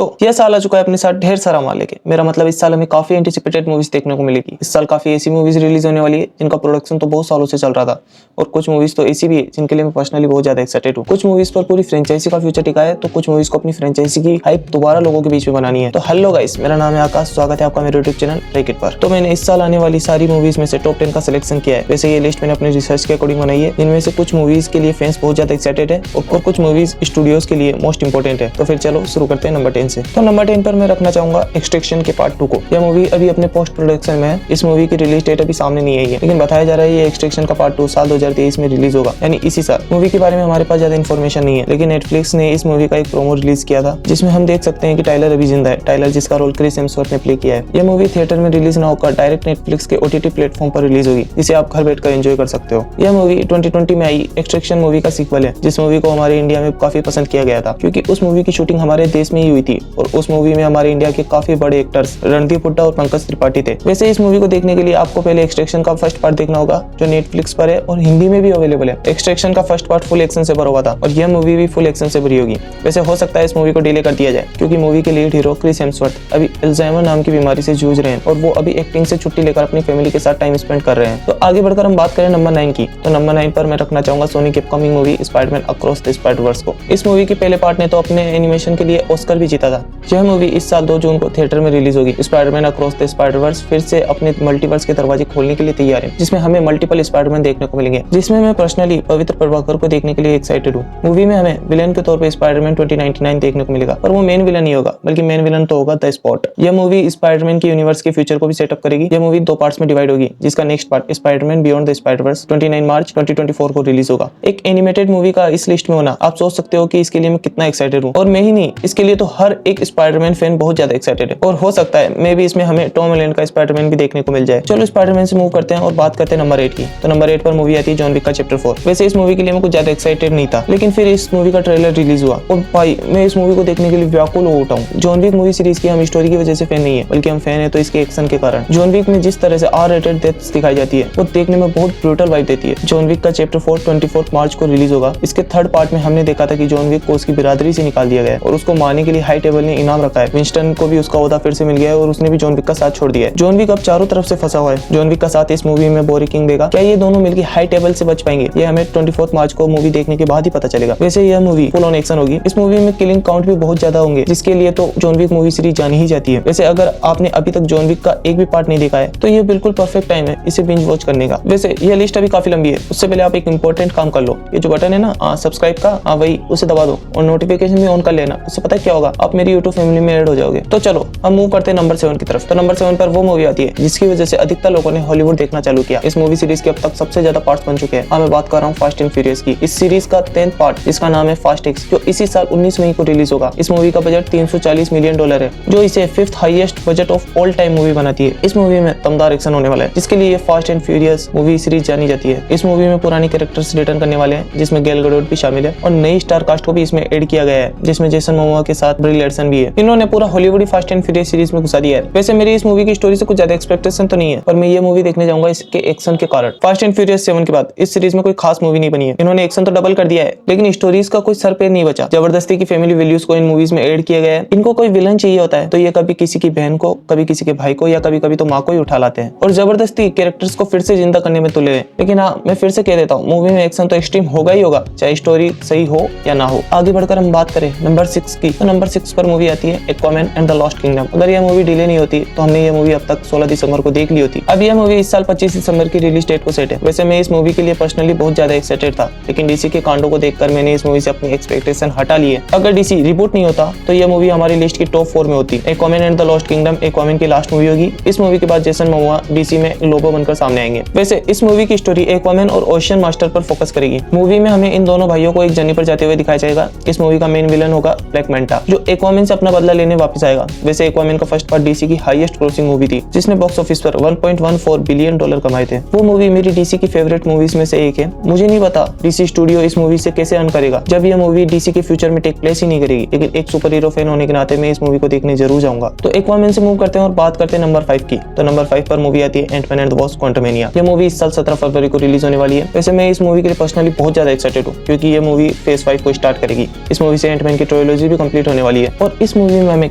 तो यह साल आ चुका है अपने साथ ढेर सारा माल लेके। मेरा मतलब इस साल हमें काफी एंटिसिपेटेड मूवीज देखने को मिलेगी। इस साल काफी ऐसी मूवीज रिलीज होने वाली है जिनका प्रोडक्शन तो बहुत सालों से चल रहा था, और कुछ मूवीज तो ऐसी भी है जिनके लिए मैं पर्सनली बहुत ज्यादा एक्साइटेड हूँ। कुछ मूवीज पर पूरी फ्रेंचाइजी का फ्यूचर टिका है, तो कुछ मूवीज को अपनी फ्रेंचाइजी की हाइप दोबारा लोगों के बीच में बनानी है। तो हेलो गाइस, मेरा नाम है आकाश, स्वागत है आपका मेरे यूट्यूब चैनल ब्रेक इट पर। तो मैंने इस साल आने वाली सारी मूवीज में से टॉप 10 का सिलेक्शन किया है। वैसे ये लिस्ट मैंने अपने रिसर्च के अकॉर्डिंग बनाई है। इनमें से कुछ मूवीज के लिए फैंस बहुत ज्यादा एक्साइटेड है और कुछ मूवीज स्टूडियोज के लिए मोस्ट इंपोर्टेंट है। तो फिर चलो शुरू करते हैं नंबर 10 से। तो नंबर 10 पर मैं रखना चाहूंगा एक्सट्रैक्शन के पार्ट 2 को। यह मूवी अभी अपने पोस्ट प्रोडक्शन में है। इस मूवी की रिलीज डेट अभी सामने नहीं आई है, लेकिन बताया जा रहा है ये एक्सट्रैक्शन का पार्ट 2 साल 2023 में रिलीज होगा, यानी इसी साल। मूवी के बारे में हमारे पास ज्यादा इन्फॉर्मेशन नहीं है, लेकिन नेटफ्लिक्स ने इस मूवी का एक प्रोमो रिलीज किया था जिसमें हम देख सकते हैं कि टाइलर अभी जिंदा है। टाइलर जिसका रोल क्रिस हेम्सवर्थ ने प्ले किया है। यह मूवी थिएटर में रिलीज ना होकर डायरेक्ट नेटफ्लिक्स के OTT प्लेटफॉर्म पर रिलीज होगी, जिसे आप घर बैठकर एंजॉय कर सकते हो। यह मूवी 2020 में आई एक्सट्रैक्शन मूवी का सीक्वल है, जिस मूवी को हमारे इंडिया में काफी पसंद किया गया था, क्योंकि उस मूवी की शूटिंग हमारे देश में ही हुई थी और उस मूवी में हमारे इंडिया के काफी बड़े एक्टर्स रणदीप हुड्डा और पंकज त्रिपाठी थे। वैसे इस मूवी को देखने के लिए आपको पहले एक्सट्रैक्शन का फर्स्ट पार्ट देखना होगा, जो नेटफ्लिक्स पर है और हिंदी में भी अवेलेबल है। एक्सट्रैक्शन का फर्स्ट पार्ट फुल एक्शन से भरा हुआ था और यह मूवी भी फुल एक्शन से भरी होगी। वैसे हो सकता है इस मूवी को डिले कर दिया जाए, क्योंकि मूवी के लीड हीरो क्रिस हेम्सवर्थ अभी अल्जाइमर नाम की बीमारी से जूझ रहे हैं और वो अभी एक्टिंग से छुट्टी लेकर अपनी फैमिली के साथ टाइम स्पेंड कर रहे हैं। तो आगे बढ़कर हम बात करें नंबर 9 की। तो नंबर 9 पर मैं रखना चाहूंगा सोनी की upcoming movie Spiderman across the Spider-Verse को। इस मूवी के पहले पार्ट ने तो अपने एनिमेशन के लिए ऑस्कर भी जीता था। यह मूवी इस साल 2 जून को थिएटर में रिलीज होगी। स्पाइडरमैन अक्रॉस द स्पाइडरवर्स फिर से अपने मल्टीवर्स के दरवाजे खोलने के लिए तैयार है, जिसमें हमें मल्टीपल स्पाइडरमैन देखने को मिलेंगे, जिसमें मैं पर्सनली पवित्र प्रभाकर को देखने के लिए एक्साइटेड हूँ। मूवी में हमें विलेन के तौर पे स्पाइडरमैन 2099 देखने को मिलेगा, पर वो मेन विलन नहीं होगा, बल्कि मेन विलन तो होगा द स्पॉट। यह मूवी स्पाइडरमैन की यूनिवर्स के फ्यूचर को भी सेटअप करेगी। यह मूवी 2 पार्ट्स में डिवाइड होगी, जिसका next part Spiderman beyond the Spider-Verse 29 मार्च 2024 को रिलीज होगा। एक एनिमेटेड मूवी का इस लिस्ट में होना आप सोच सकते हो कि इसके लिए मैं कितना एक्साइटेड हूँ। और मैं ही नहीं, इसके लिए तो हर एक स्पाइडरमैन फैन बहुत ज्यादा एक्साइटेड है, और हो सकता है मे भी इसमें हमें टॉम हॉलैंड का स्पाइडरमैन भी देखने को मिल जाए। चलो स्पाइडरमैन से मूव करते हैं और बात करते हैं नंबर 8 की। तो नंबर 8 पर मूवी आती है जॉन विक का चैप्टर 4। वैसे इस मूवी के लिए मैं कुछ ज्यादा एक्साइटेड नहीं था, लेकिन फिर इस मूवी का ट्रेलर रिलीज हुआ और भाई मैं इस मूवी को देखने के लिए व्याकुल हो उठा हूँ। जॉन विक मूवी सीरीज की हम स्टोरी की वजह से फैन नहीं है, बल्कि हम फैन है तो इसके एक्शन के कारण। जॉन विक में जिस तरह से R-rated डेथ्स दिखाई जाती है वो देखने में बहुत ब्रूटल वाइब देती है। जॉन विक का चैप्टर 4 24 मार्च को रिलीज होगा। इसके थर्ड पार्ट में हमने देखा था कि जॉन विक को उसकी बिरादरी से निकाल दिया गया है और उसको मारने के लिए हाई टेबल ने इनाम रखा है। विंस्टन को भी उसका ओहदा फिर से मिल गया है और उसने भी जॉन विक का साथ छोड़ दिया है। जॉन विक अब चारों तरफ से फंसा हुआ है। जॉन विक का साथ इस मूवी में बोरी किंग देगा। क्या ये दोनों मिलकर हाई टेबल से बच पाएंगे? ये हमें 24 मार्च को मूवी देखने के बाद ही पता चलेगा। वैसे यह मूवी फुल ऑन एक्शन होगी। इस मूवी में किलिंग काउंट भी बहुत ज्यादा होंगे, जिसके लिए तो जॉन विक मूवी सीरीज जानी ही जाती है। वैसे अगर आपने अभी तक जॉन विक का एक भी पार्ट नहीं देखा है तो ये बिल्कुल परफेक्ट टाइम है इसे बिंज वॉच करने का। वैसे यह लिस्ट अभी काफी लंबी है, उससे पहले आप एक इंपॉर्टेंट काम कर लो। ये जो बटन है ना सब्सक्राइब का, वही उसे दबा दो और नोटिफिकेशन भी ऑन कर लेना। उससे पता क्या होगा, आप मेरी यूट्यूब फैमिली में ऐड हो जाओगे। तो चलो हम मूव करते हैं नंबर 7 की तरफ। तो नंबर 7 पर वो मूवी आती है जिसकी वजह से अधिकतर लोगों ने हॉलीवुड देखना चालू किया। इस मूवी सीरीज के अब तक सबसे ज्यादा पार्ट्स बन चुके हैं। मैं बात कर रहा हूँ फास्ट एंड फ्यूरियस की। इस सीरीज का 10th पार्ट जिसका नाम है फास्ट एक्स, जो इसी साल 19 मई को रिलीज होगा। इस मूवी का बजट $340 मिलियन है, जो इसे 5th highest budget of all time movie बनाती है। इस मूवी में दमदार एक्शन होने वाला है, जिसके लिए fast and furious movie series जानी जाती है। इस मूवी में पुरानी कैरेक्टर्स रिटर्न करने वाले हैं, जिसमें गैल गैडोट भी शामिल है और नई स्टार कास्ट को भी इसमें ऐड किया गया है, जिसमें जेसन मोमोआ के साथ ब्री लैर्सन भी है। इन्होंने पूरा Hollywood fast and furious series में घुसा दिया है। वैसे मेरी इस मूवी की स्टोरी से कुछ ज्यादा एक्सपेक्टेशन तो नहीं है, पर मैं ये मूवी देखने जाऊंगा इसके एक्शन के कारण। फास्ट एंड फ्यूरियस 7 के बाद इस सीरीज में कोई खास मूवी नहीं बनी है। इन्होंने एक्शन तो डबल कर दिया है, लेकिन स्टोरीज का कोई सर पैर नहीं बचा। जबरदस्ती की फैमिली वैल्यूज को इन मूवीज में ऐड किया गया है। इनको कोई विलन चाहिए होता है तो ये कभी किसी की बहन को, कभी किसी के भाई को, या कभी कभी तो माँ को ही उठा लाते हैं और जबरदस्ती कैरेक्टर्स को फिर से जिंदा करने में तुले हैं। लेकिन हाँ, मैं फिर से कह देता हूँ, मूवी में एक्शन तो एक्सट्रीम होगा ही होगा, चाहे स्टोरी सही हो या ना हो। आगे बढ़कर हम बात करें नंबर 6 की। तो नंबर 6 पर मूवी आती है Aquaman and the lost kingdom. अगर यह मूवी डिले नहीं होती तो हमने ये मूवी अब तक 16 दिसंबर को देख ली होती। अब यह मूवी इस साल 25 दिसंबर की रिलीज डेट को सेट है। वैसे मैं इस मूवी के लिए पर्सनली बहुत ज्यादा एक्साइटेड था, लेकिन डीसी के कांडों को देखकर मैंने इस मूवी से अपनी एक्सपेक्टेशन हटा ली है। अगर डीसी रिबूट नहीं होता तो यह मूवी हमारी लिस्ट की टॉप 4 में होती। Aquaman and the lost kingdom Aquaman की लास्ट मूवी होगी। इस मूवी के बाद जेसन मोमोआ डीसी में लोबो बनकर सामने आएंगे। वैसे इस मूवी की स्टोरी एक्वामैन और ओशियन मास्टर पर फोकस करेगी। मूवी में हमें इन दोनों भाइयों को एक जर्नी पर जाते हुए दिखाया जाएगा। इस मूवी का मेन विलन होगा ब्लैक मैंटा, जो एक्वामैन से अपना बदला लेने वापस आएगा। वैसे एक्वामैन का फर्स्ट पार्ट डीसी की हाईएस्ट ग्रोसिंग मूवी थी, जिसने बॉक्स ऑफिस पर $1.14 बिलियन कमाए थे। वो मूवी मेरी डीसी की फेवरेट मूवीज में से एक है। मुझे नहीं पता डीसी स्टूडियो इस मूवी से कैसे अर्न करेगा, जब यह मूवी डीसी के फ्यूचर में टेक प्लेस ही नहीं करेगी। लेकिन एक सुपर हीरो फैन होने के नाते मैं इस मूवी को देखने जरूर जाऊंगा। तो एक्वामैन से मूव करते हैं और बात करते हैं नंबर 5 की। तो नंबर 5 पर मूवी आती है Antman and the Wasp Quantumania. यह मूवी इस साल 17 फरवरी को रिलीज होने वाली है। वैसे मैं इस मूवी के लिए पर्सनली बहुत ज्यादा एक्साइटेड हूँ, क्योंकि यह मूवी फेज 5 को स्टार्ट करेगी। इस मूवी से एंटमैन की ट्रायलॉजी भी कंप्लीट होने वाली है। है और इस मूवी में हमें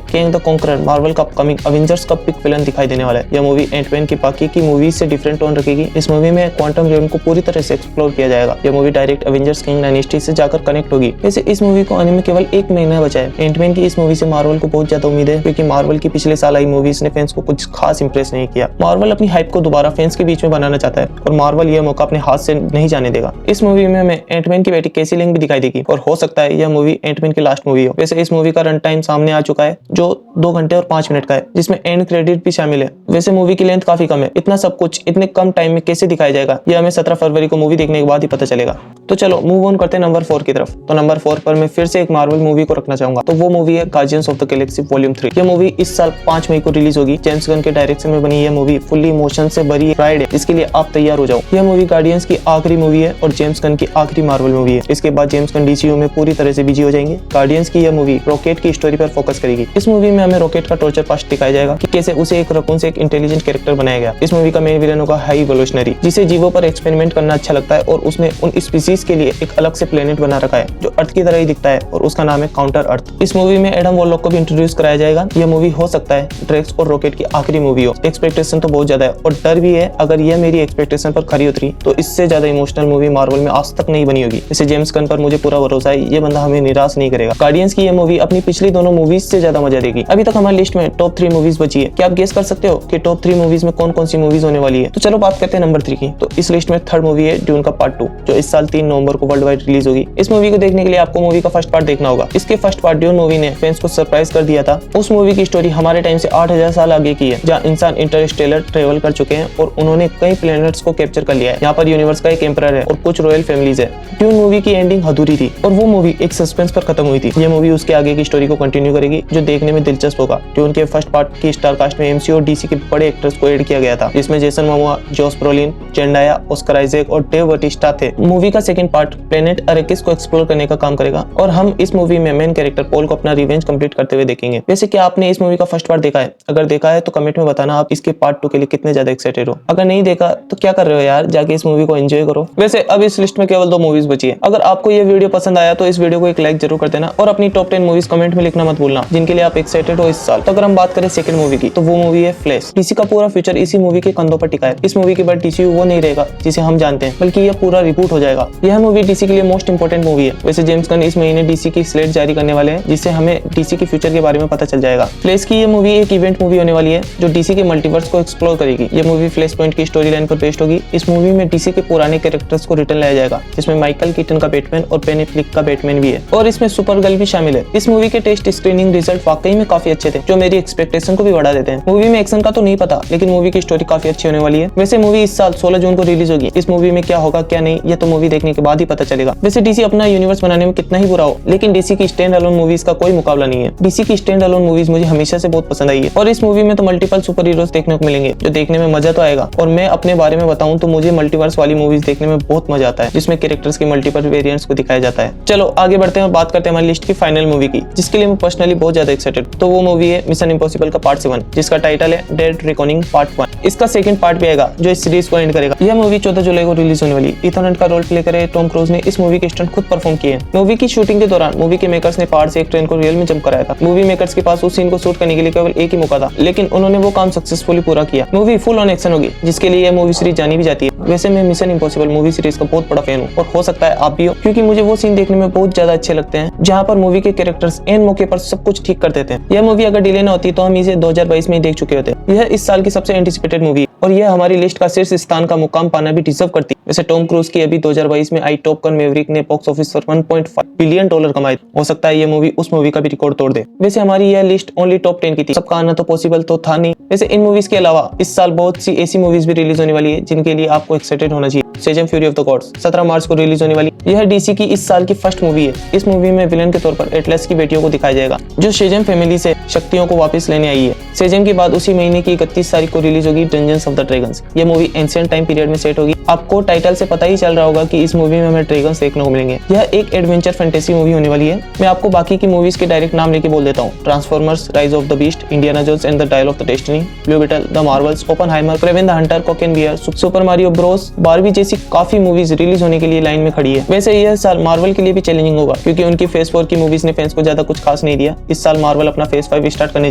किंग द कॉन्करर, मार्वल का अपकमिंग अवेंजर्स का पिक विलन दिखाई देने वाला है। यह मूवी एंटमैन की बाकी की मूवी से डिफरेंट टोन रखेगी। इस मूवी में क्वांटम रियल्म को पूरी तरह से एक्सप्लोर किया जाएगा। यह movie direct Avengers king dynasty से जाकर कनेक्ट होगी। वैसे इस मूवी को आने में केवल 1 महीना बचा है। एंटमैन की इस मूवी से मार्वल को बहुत ज्यादा उम्मीद है, क्योंकि मार्वल की पिछले साल आई मूवीज ने फैंस को कुछ खास इंप्रेस नहीं किया। मार्वल अपनी हाइप को दोबारा फैंस के बीच में बनाना चाहता है और मार्वल यह मौका अपने हाथ से नहीं जाने देगा। इस मूवी में हमें एंटमैन की बेटी कैसी लिंग भी दिखाई देगी और हो सकता है यह मूवी एंटमैन की लास्ट मूवी हो। वैसे इस मूवी का रन टाइम सामने आ चुका है जो 2 घंटे और 5 मिनट का है, जिसमें एंड क्रेडिट भी शामिल है। वैसे मूवी की लेंथ काफी कम है। इतना सब कुछ इतने कम टाइम में कैसे दिखाया जाएगा यह हमें 17 फरवरी को मूवी देखने के बाद ही पता चलेगा। तो चलो मूव ऑन करते हैं नंबर 4 की तरफ। तो नंबर 4 पर मैं फिर से एक मार्वल मूवी को रखना चाहूंगा, तो वो मूवी है guardians of the Galaxy volume 3। यह मूवी इस साल 5 मई को रिलीज होगी। जेम्स गन के डायरेक्शन में बनी यह मूवी फुल्ली इमोशन से भरी राइड है, जिसके लिए आप तैयार हो जाओ। यह मूवी गार्डियंस की आखिरी मूवी है और जेम्स गन की आखिरी मार्वल मूवी है। इसके बाद जेम्स गन डीसीयू में पूरी तरह से बिजी हो जाएंगे। गार्डियंस की यह मूवी रॉकेट की स्टोरी पर फोकस करेगी। इस मूवी में हमें रॉकेट का टॉर्चर पास्ट दिखाया जाएगा कि कैसे उसे एक रकून से एक इंटेलिजेंट कैरेक्टर बनाया गया। इस मूवी का मेन विलन होगा हाई इवोल्यूशनरी, जिसे जीवों पर एक्सपेरिमेंट करना अच्छा लगता है और उसने उन स्पीसीज के लिए एक अलग से प्लेनेट बना रखा है जो अर्थ की तरह ही दिखता है और उसका नाम है काउंटर अर्थ। इस मूवी में एडम वॉरलॉक को भी इंट्रोड्यूस कराया जाएगा। यह मूवी हो सकता है ड्रेक्स और रॉकेट की आखिरी मूवी हो। एक्सपेक्टेशन तो बहुत ज्यादा है और डर भी है, अगर यह मेरी एक्सपेक्टेशन पर खरी उतरी तो इससे ज्यादा इमोशनल मूवी मार्वल में आज तक नहीं बनी होगी। इसे जेम्स गन पर मुझे पूरा भरोसा है, ये बंदा हमें निराश नहीं करेगा। गार्डियंस की यह मूवी अपनी पिछली दोनों मूवीज से ज्यादा मजा देगी। अभी तक हमारी लिस्ट में टॉप 3 मूवीज बची है। क्या आप गेस कर सकते हो कि टॉप 3 मूवीज में कौन कौन सी मूवीज होने वाली है? तो चलो बात करते हैं नंबर 3 की। तो इस लिस्ट में थर्ड मूवी है ड्यून का पार्ट 2, जो इस साल 3 नवंबर को वर्ल्ड वाइड रिलीज होगी। इस मूवी को देखने के लिए आपको मूवी का फर्स्ट पार्ट देखना होगा। इसके फर्स्ट पार्ट ड्यून मूवी ने फैंस को सरप्राइज कर दिया था। उस मूवी की स्टोरी हमारे टाइम से 8000 साल आगे की है, जहाँ इंसान इंटरस्टेलर ट्रेवल कर चुके हैं और उन्होंने कई प्लैनेट्स को कैप्चर कर लिया है। यहाँ पर यूनिवर्स का एक एम्परर है और कुछ रॉयल फैमिलीज है। ड्यून मूवी की एंडिंग अधूरी थी और वो मूवी एक सस्पेंस पर खत्म हुई थी। ये मूवी उसके आगे की स्टोरी को कंटिन्यू करेगी, जो देखने में दिलचस्प होगा। ड्यून के फर्स्ट पार्ट की स्टार कास्ट में एमसीयू और डीसी के बड़े एक्टर्स को ऐड किया गया था, जिसमें जेसन मोमोआ, जोस ब्रोलिन, जेंडाया, ऑस्कर आइजैक और डेव बाटिस्टा थे। मूवी का सेकंड पार्ट प्लेनेट अरेकिस को एक्सप्लोर करने का काम करेगा और हम इस मूवी में मेन कैरेक्टर पॉल को अपना रिवेंज कंप्लीट करते हुए देखेंगे। वैसे क्या आपने इस मूवी का फर्स्ट पार्ट देखा है? अगर देखा है तो कमेंट में बताना आप इसके पार्ट 2 के लिए कितने ज्यादा एक्साइटेड हो। अगर नहीं देखा तो क्या कर रहे हो यार, जाके इस मूवी को एंजॉय करो। वैसे अब इस लिस्ट में केवल 2 मूवीज बची है। अगर आपको ये वीडियो पसंद आया तो इस वीडियो को एक लाइक जरूर कर देना और अपनी टॉप 10 मूवीज कमेंट में लिखना मत भूलना जिनके लिए आप एक्साइटेड हो इस साल। तो अगर हम बात करें सेकंड मूवी की, तो वो मूवी है फ्लैश। डीसी का पूरा फ्यूचर इसी मूवी के कंधों पर टिका है। इस मूवी के बाद डीसीयू वो नहीं रहेगा जिसे हम जानते हैं, बल्कि यह पूरा रिबूट हो जाएगा। यह मूवी डीसी के लिए मोस्ट इंपोर्टेंट मूवी है। वैसे जेम्स गन इस महीने डीसी की स्लेट जारी करने वाले हैं, जिससे हमें डीसी के फ्यूचर के बारे में पता चल जाएगा। फ्लैश की ये मूवी एक इवेंट मूवी होने वाली है जो डीसी के मल्टीवर्स को एक्सप्लोर करेगी। ये मूवी फ्लैश पॉइंट की स्टोरी लाइन पर बेस्ड होगी। इस मूवी में डीसी के पुराने कैरेक्टर्स को रिटर्न लाया जाएगा, जिसमें माइकल कीटन का बैटमैन और बेन एफ्लेक का बैटमैन भी है और इसमें सुपरगर्ल भी शामिल है। इस मूवी के टेस्ट स्क्रीनिंग रिजल्ट वाकई में काफी अच्छे थे, जो मेरी एक्सपेक्टेशन को भी बढ़ा देते हैं। मूवी में एक्शन का तो नहीं पता, लेकिन मूवी की स्टोरी काफी अच्छी होने वाली है। वैसे मूवी इस साल 16 जून को रिलीज होगी। इस मूवी में क्या होगा क्या नहीं, ये तो मूवी देखने के बाद ही पता चलेगा। वैसे डीसी अपना यूनिवर्स बनाने में कितना ही बुरा हो, लेकिन डीसी की स्टैंड अलोन मूवीज का कोई मुकाबला नहीं है। डीसी की स्टैंड अलोन मूवीज मुझे हमेशा से बहुत पसंद आई है और इस मूवी में तो मल्टीपल सुपर हीरोज देखने को मिलेंगे, जो देखने में मजा तो आएगा। और मैं अपने बारे में बताऊं तो मुझे मल्टीवर्स वाली मूवीज देखने में बहुत मजा आता है, जिसमें कैरेक्टर्स के मल्टीपल वेरिएंट्स को दिखाया जाता है। चलो आगे बढ़ते हैं और बात करते हैं हमारी लिस्ट की फाइनल मूवी की, जिसके लिए मैं पर्सनली बहुत ज्यादा एक्साइटेड। तो वो मूवी है मिशन इंपॉसिबल का पार्ट 7, जिसका टाइटल है डेड रिकॉर्डिंग पार्ट 1। इसका सेकंड पार्ट भी आएगा जो इस सीरीज को एंड करेगा। यह मूवी 14 जुलाई को रिलीज होने वाली। इथन हंट का रोल प्ले करे टॉम क्रूज ने इस मूवी के स्टंट खुद परफॉर्म किए। मूवी की शूटिंग के दौरान मूवी के मेकर्स ने पहाड़ से एक ट्रेन को रियल में जंप कराया था। मूवी मेकर्स के पास उस सीन को शूट करने के लिए केवल एक ही मौका था, लेकिन उन्होंने वो काम सक्सेसफुली पूरा किया। मूवी फुल ऑन एक्शन होगी, जिसके लिए यह मूवी सीरीज जानी भी जाती है। वैसे मैं मिशन इंपॉसिबल मूवी सीरीज का बहुत बड़ा फैन हूँ और हो सकता है आप भी हो, क्योंकि मुझे वो सीन देखने में बहुत ज्यादा अच्छे लगते हैं जहाँ पर मूवी के कैरेक्टर्स एन मौके पर सब कुछ ठीक कर देते हैं। यह मूवी अगर डिले न होती तो हम इसे 2022 में ही देख चुके होते। यह इस साल की सबसे एंटिसिपेटेड मूवी है और यह हमारी लिस्ट का शीर्ष स्थान का मुकाम पाना भी डिजर्व करती है। वैसे टॉम क्रूज की अभी 2022 में आई टॉप गन मैवरिक ने बॉक्स ऑफिस पर $1.5 बिलियन कमाए। हो सकता है ये मूवी उस मूवी का भी रिकॉर्ड तोड़ दे। वैसे हमारी यह लिस्ट ओनली टॉप 10 की थी, सबका आना तो पॉसिबल तो था नहीं। वैसे इन मूवीज के अलावा इस साल बहुत सी ऐसी मूवीज भी रिलीज होने वाली है जिनके लिए आपको एक्साइटेड होना चाहिए। शेजम फ्यूरी ऑफ द गॉड्स 17 मार्च को रिलीज होने वाली। यह डीसी की इस साल की फर्स्ट मूवी है। इस मूवी में विलेन के तौर पर एटलस की बेटियों को दिखाया जाएगा, जो शेजम फैमिली से शक्तियों को वापस लेने आई है। शेजम के बाद उसी महीने की 31 तारीख को रिलीज होगी डंजन्स ऑफ द ड्रैगन्स। ये मूवी एंशिएंट टाइम पीरियड में सेट होगी। आपको टाइटल से पता ही चल रहा होगा कि इस मूवी में हमें ड्रैगन्स देखने को मिलेंगे। यह एक एडवेंचर फैंटेसी मूवी होने वाली है। मैं आपको बाकी की मूवीज के डायरेक्ट नाम लेके बोल देता हूँ। Transformers, Rise of the Beast, Indiana Jones and the Dial of the Destiny, Blue Beetle, the Marvels, Oppenheimer, Kraven the Hunter, cock and bear, Super Mario Bros, Barbie जैसी काफी मूवीज रिलीज होने के लिए लाइन में खड़ी है। वैसे यह साल मार्वल के लिए भी चैलेंजिंग होगा क्योंकि उनकी फेज 4 की मूवीज ने फैंस को ज्यादा कुछ खास नहीं दिया। इस साल मार्वल अपना फेज 5 स्टार्ट करने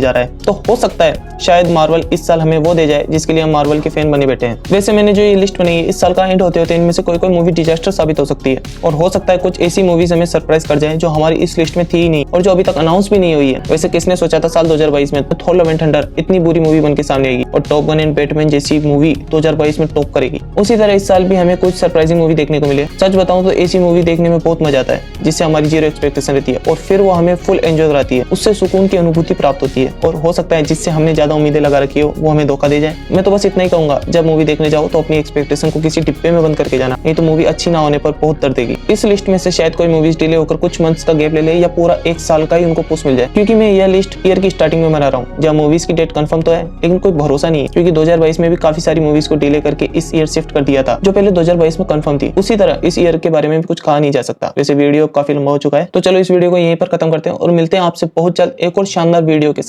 जा रहा है, तो हो सकता है शायद मार्वल इस साल हमें वो दे जाए जिसके लिए हम मार्वल के फैन बने बैठे हैं। वैसे मैंने जो ये लिस्ट बनाई है, इस साल का एंड होते होते इनमें से कोई मूवी डिजास्टर साबित हो सकती है और हो सकता है कुछ ऐसी मूवीज हमें सरप्राइज कर जाए जो हमारी इस लिस्ट में थी ही नहीं और जो अभी तक अनाउंस भी नहीं हुई है। वैसे किसने सोचा था साल 2022 में थॉर लव एंड थंडर इतनी बुरी मूवी बन के सामने आएगी और टॉप गन एंड बैटमैन जैसी मूवी 2022 में टॉप करेगी। उसी तरह इस साल भी हमें कुछ सरप्राइजिंग मूवी देखने को मिले। सच बताऊं तो ऐसी मूवी देखने में बहुत मजा आता है जिससे हमारी जीरो एक्सपेक्टेशन रहती है और फिर वो हमें फुल एंजॉय कराती है। उससे सुकून की अनुभूति प्राप्त होती है और हो सकता है जिससे हमने ज्यादा उम्मीदें लगा रखी हो वो हमें धोखा दे जाए। मैं तो बस इतना ही कहूंगा, जब मूवी देखने जाओ तो अपनी एक्सपेक्टेशन को किसी डिब्बे में बंद करके जाना, नहीं तो मूवी अच्छी ना होने पर बहुत दर्द देगी। इस लिस्ट में से शायद कोई मूवीज डिले होकर कुछ मंथ्स का गैप ले ले या पूरा एक साल का ही उनको पुश मिल जाए, क्योंकि मैं यह लिस्ट ईयर की स्टार्टिंग में बना रहा हूँ जब मूवीज की डेट कंफर्म तो है लेकिन कोई भरोसा नहीं है, क्योंकि 2022 में भी काफी सारी मूवीज को डिले करके इस ईयर शिफ्ट कर दिया था जो पहले 2022 में कंफर्म थी। उसी तरह इस ईयर के बारे में भी कुछ कहा नहीं जा सकता। वैसे वीडियो काफी लंबा हो चुका है, तो चलो इस वीडियो को यहीं पर खत्म करते हैं और मिलते हैं आपसे बहुत जल्द एक और शानदार वीडियो के साथ।